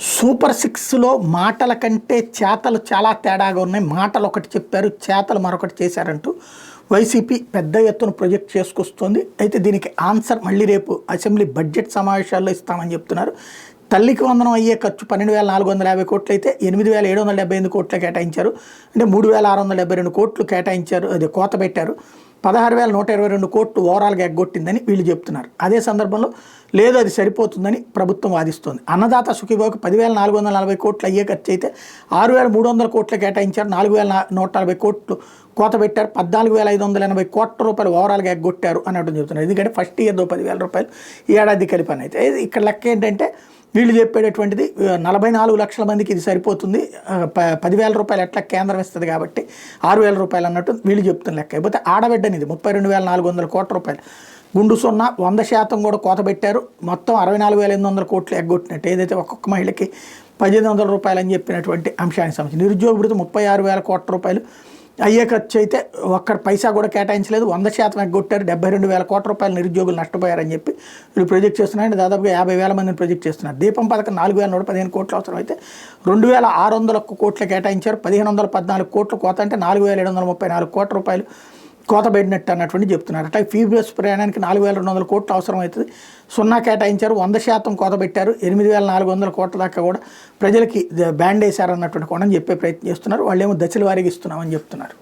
Super సిక్స్లో మాటల కంటే చేతలు చాలా తేడాగా ఉన్నాయి. మాటలు ఒకటి చెప్పారు, చేతలు మరొకటి చేశారంటూ వైసీపీ పెద్ద ఎత్తున ప్రొజెక్ట్ చేసుకొస్తుంది. అయితే దీనికి ఆన్సర్ మళ్ళీ రేపు అసెంబ్లీ బడ్జెట్ సమావేశాల్లో ఇస్తామని చెప్తున్నారు. తల్లికి వందనం అయ్యే ఖర్చు 12,450 కోట్లు అయితే 8,778 కోట్లు కేటాయించారు. అంటే 3,672 కోట్లు కేటాయించారు, అది కోత పెట్టారు. 16,122 కోట్లు ఓవరాల్గా ఎగ్గొట్టిందని వీళ్ళు చెప్తున్నారు. అదే సందర్భంలో లేదు అది సరిపోతుందని ప్రభుత్వం వాదిస్తోంది. అన్నదాత సుఖీభావకు 10,440 కోట్లు అయ్యే ఖర్చు అయితే 6,300 కోట్లు కేటాయించారు. 4,140 కోట్లు కోత పెట్టారు. 14,580 కోట్ల రూపాయలు ఓవరాల్గా ఎగ్గొట్టారు అన్నట్టు చెప్తున్నారు. ఎందుకంటే ఫస్ట్ ఇయర్లో 10,000 రూపాయలు, ఈ ఏడాది కలిపని అయితే ఇక్కడ లెక్క ఏంటంటే వీళ్ళు చెప్పేటటువంటిది 44 లక్షల మందికి ఇది సరిపోతుంది, 10,000 రూపాయలు ఎట్లా కేంద్రం ఇస్తుంది కాబట్టి 6,000 రూపాయలు అన్నట్టు వీళ్ళు చెప్తున్న లెక్క. అయిపోతే ఆడబిడ్డనిది 32,400 కోట్ల రూపాయలు, గుండు 100% కూడా కోత పెట్టారు. మొత్తం 64,800 కోట్లు ఎగ్గొట్టినట్టు, ఏదైతే ఒక్కొక్క మహిళకి 1,800 రూపాయలు అని చెప్పినటువంటి అంశానికి సంబంధించి. నిరుద్యోగ భృతి 36,000 కోట్ల రూపాయలు అయ్యే ఖర్చు అయితే ఒక్క పైసా కూడా కేటాయించలేదు. 100% ఎగ్గొట్టారు. 72,000 కోట్ల రూపాయలు నిరుద్యోగులు నష్టపోయారని చెప్పి వీళ్ళు ప్రొజెక్ట్ చేస్తున్నారంటే దాదాపుగా 50,000 మందిని ప్రొజెక్ట్ చేస్తున్నారు. దీపం పథకం 4,115 కోట్లు అవసరం అయితే 2,601 కోట్లు కేటాయించారు. 1,514 కోట్లు కోత అంటే 4,734 కోట్ల రూపాయలు కోత పెట్టినట్టు అన్నటువంటి చెప్తున్నారు. అట్లా ఫీ బస్ ప్రయాణానికి 4,200 కోట్లు అవసరం అవుతుంది, 0 కేటాయించారు. 100% కోత పెట్టారు. 8,400 కోట్ల దాకా కూడా ప్రజలకి బ్యాండ్ వేశారన్నటువంటి కోణం చెప్పే ప్రయత్నం చేస్తున్నారు. వాళ్ళేమో దశల వారీగా ఇస్తున్నామని చెప్తున్నారు.